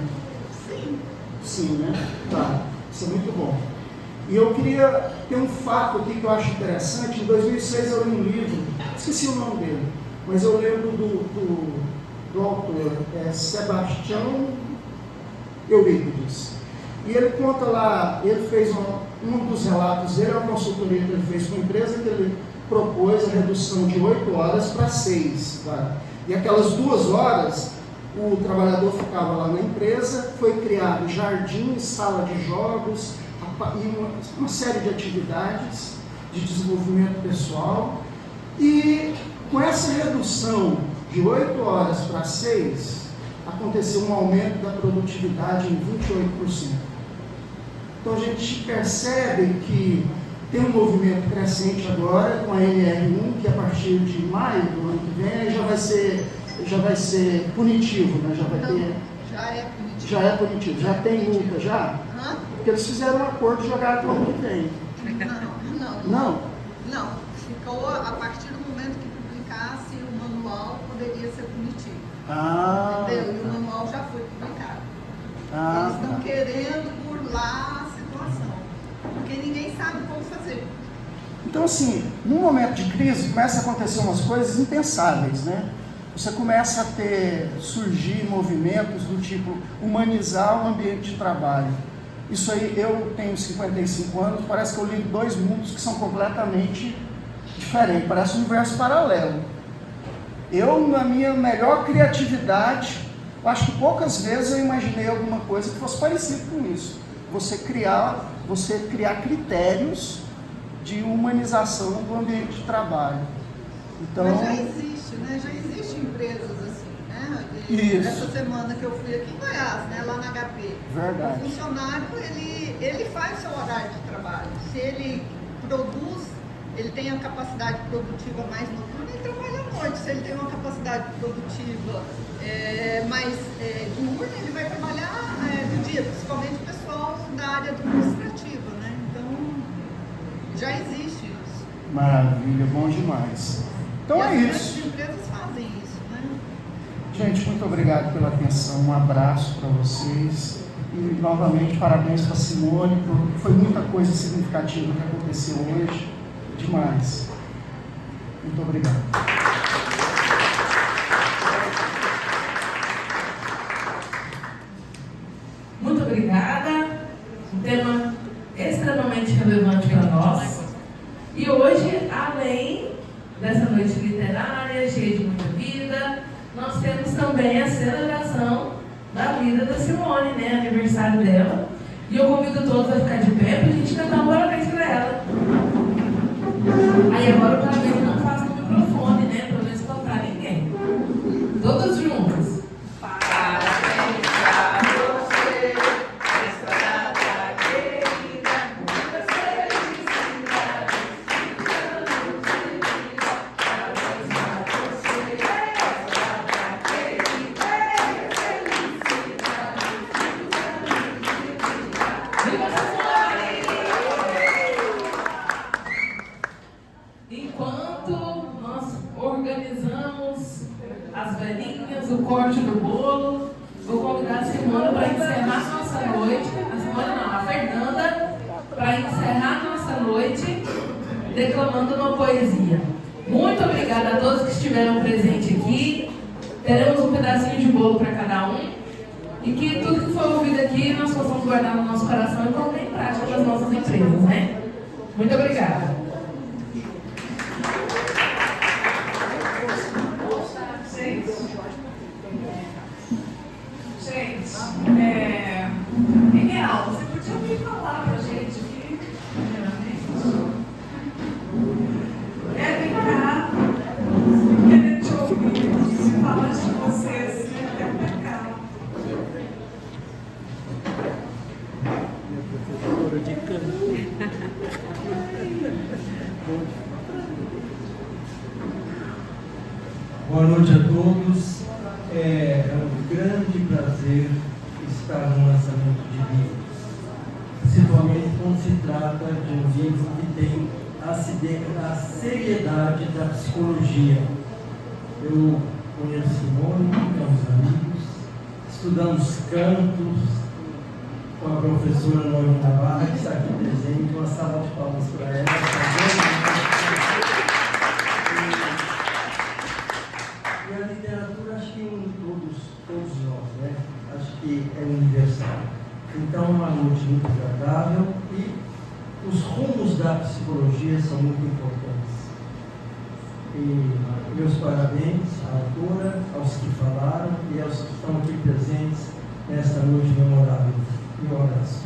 Sim, né? Tá, isso é muito bom. E eu queria ter um fato aqui que eu acho interessante. Em 2006 eu li um livro, esqueci o nome dele, mas eu lembro do autor, Sebastião Eurípides. E ele conta lá, ele fez um dos relatos dele, é uma consultoria que ele fez com a empresa, que ele propôs a redução de 8 horas para 6. Tá? E aquelas 2 horas, o trabalhador ficava lá na empresa, foi criado jardim, sala de jogos, e uma série de atividades de desenvolvimento pessoal. E com essa redução de 8 horas para 6, aconteceu um aumento da produtividade em 28%. Então a gente percebe que tem um movimento crescente agora com a NR1, que a partir de maio do ano que vem já vai ser punitivo, né? Já é punitivo. Já tem multa já? Porque eles fizeram um acordo e jogaram para o ano que vem. Não. Ficou a partir do momento que publicasse o manual, poderia ser punitivo. Entendeu? E o manual já foi publicado. Eles estão querendo burlar a situação, porque ninguém sabe como fazer. Então, assim, num momento de crise, começa a acontecer umas coisas impensáveis, né? Você começa a surgir movimentos do tipo humanizar o ambiente de trabalho. Isso aí, eu tenho 55 anos, parece que eu ligo 2 mundos que são completamente diferentes, parece um universo paralelo. Eu, na minha melhor criatividade, acho que poucas vezes eu imaginei alguma coisa que fosse parecida com isso. Você criar critérios de humanização do ambiente de trabalho. Então, mas já existe, né? Já existem empresas assim, né? Essa semana que eu fui aqui em Goiás, né? Lá na HP. Verdade. O funcionário, ele faz seu horário de trabalho. Se ele produz, ele tem a capacidade produtiva mais noturna, ele trabalha à noite. Se ele tem uma capacidade produtiva mais diurna, ele vai trabalhar no dia, principalmente o pessoal da área administrativa, né? Então, já existe isso. Maravilha, bom demais. Então e isso. As empresas fazem isso, né? Gente, muito obrigado pela atenção, um abraço para vocês e novamente parabéns para a Simone, porque foi muita coisa significativa que aconteceu hoje, demais. Muito obrigado. Muito obrigada, um tema extremamente relevante para nós. E hoje, além dessa noite literária, cheia de muita vida, nós temos também a celebração da vida da Simone, né? Aniversário dela. E eu convido todos a ficar de pé para a gente cantar um parabéns para ela. Aí agora o parabéns não faz com o microfone, né? Para não espantar ninguém. Todos juntos. Parabéns para você, essa data querida, muitas felicidades, ficamos felizes. Parabéns para você, essa data querida, felicidades, Viva Simone! Enquanto nós organizamos as velhinhas, o corte do bolo, vou convidar a Simone para encerrar nossa noite. A Fernanda, para encerrar nossa noite, declamando uma poesia. Muito obrigada a todos que estiveram presentes aqui. Teremos um pedacinho de bolo para cada um. E que tudo que foi ouvido aqui nós possamos guardar no nosso coração e colocar em prática nas nossas empresas, né? Muito obrigada. Gente, Miguel, você podia me falar pra gente aqui, primeiramente? Vem cá, querendo te ouvir, se falar de vocês, vem pra cá. Boa noite a todos. É um grande prazer estar no lançamento de livro, principalmente quando se trata de um livro que tem a seriedade da psicologia. Eu conheço Simone, somos amigos, estudamos cantos com a professora Noemi Navarra, que está aqui presente. Uma salva de palmas para ela. E a literatura, acho que une todos nós, né? Acho que é universal. Então, uma noite muito agradável e os rumos da psicologia são muito importantes. E meus parabéns à autora, aos que falaram e aos que estão aqui presentes nesta noite memorável. E um abraço.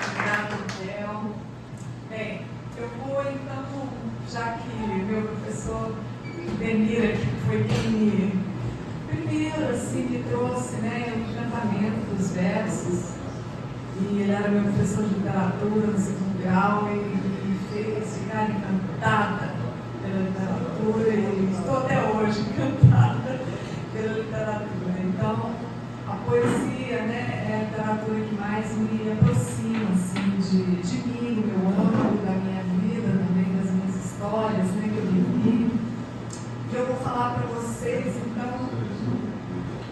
Obrigada, Miguel. Bem, eu vou então, já que meu professor Demira, que foi quem me primeiro assim, me trouxe, né, o encantamento dos versos, e ele era meu professor de literatura no segundo grau e me fez ficar encantada pela literatura, e estou até hoje encantada pela literatura. Então, a poesia, né, é a literatura que mais me aproxima assim, de mim, do meu âmbito, da minha vida, também das minhas histórias, né, que eu vivi. E eu vou falar para vocês, então,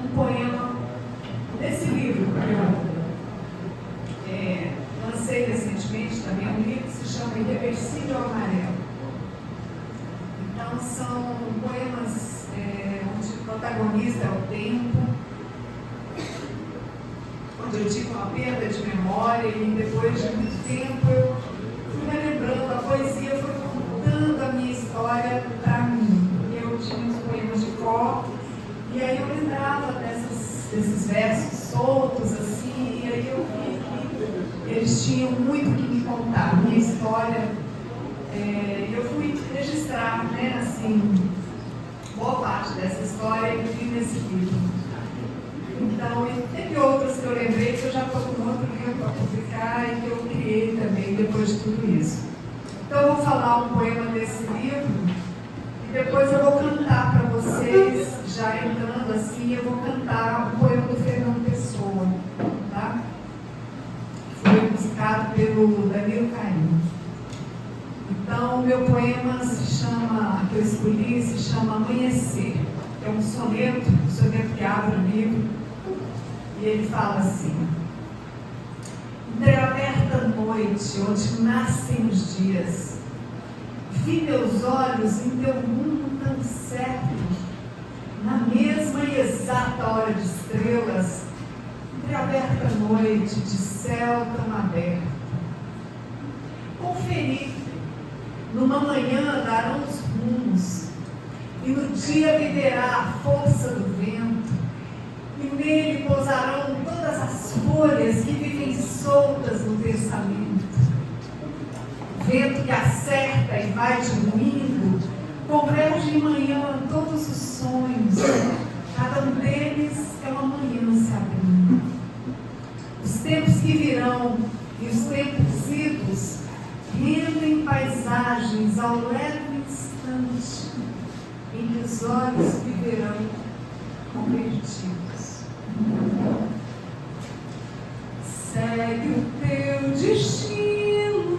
um poema desse livro que eu lancei recentemente, também um livro que se chama Irreversível Amarelo. Então, são poemas onde o protagonista é o tempo, onde eu tive uma perda de memória e depois de muito tempo eu fui me lembrando, a poesia foi contando a minha história para mim. Eu tinha os poemas de cor e aí eu lembrava desses versos soltos assim, e aí eu vi que eles tinham muito que me contar, minha história. E eu fui registrar, né, assim, boa parte dessa história e vi nesse livro. Então, e teve outras que eu lembrei que eu já estou com outro livro para publicar e que eu criei também depois de tudo isso. Então, eu vou falar um poema desse livro e depois eu vou cantar para vocês, já entrando assim, eu vou cantar um poema do Fernando Pessoa, tá? Foi musicado pelo Danilo Caim. Então, o meu poema que eu escolhi, se chama Amanhecer. É um soneto que abre o livro, e ele fala assim: entreaberta noite, onde nascem os dias, vi meus olhos em teu mundo tão certo, na mesma e exata hora de estrelas, entreaberta noite, de céu tão aberto. Conferi, numa manhã darão os rumos, e no dia viverá a força do vento, e nele pousarão todas as folhas que vivem soltas no pensamento. Vento que acerta e vai diluindo, converge em manhã todos os sonhos, cada um deles é uma manhã se abrindo. Os tempos que virão e os tempos idos rendem paisagens ao leve instante em que os olhos viverão convertidos. Segue o teu destino,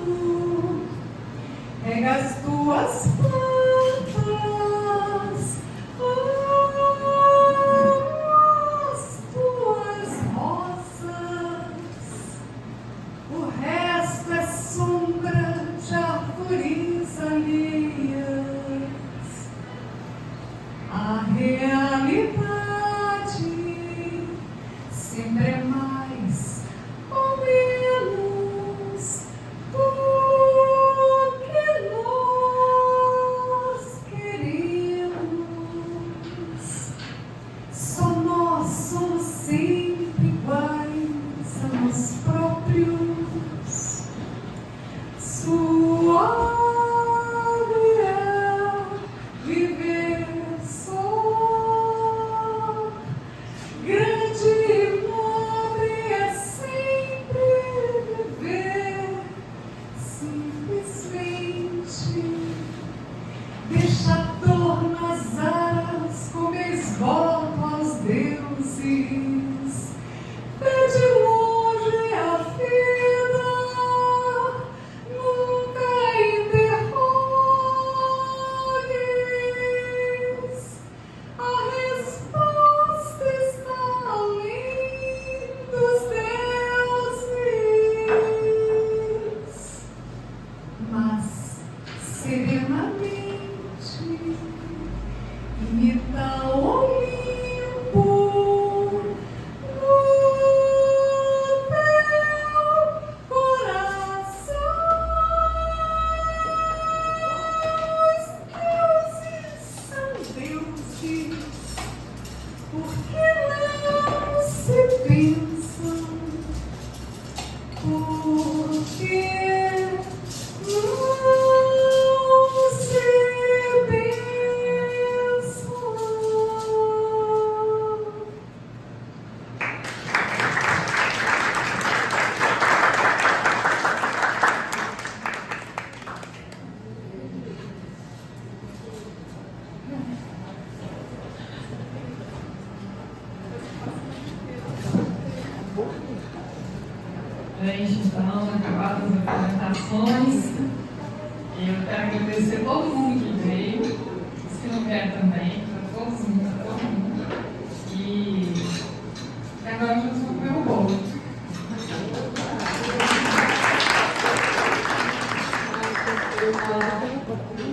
rega as tuas plantas, as tuas rosas, o resto é sombra de árvores alheias. A realidade sempre é mais ou menos do que nós queremos. Só nós somos sempre iguais a nós próprios. Suave é viver só, grande e nobre é sempre viver simplesmente Gente, então, acabadas as apresentações. Eu quero agradecer a todo mundo que veio, os que não vieram também, para todo mundo. E agora nós vamos comer o bolo. Obrigada.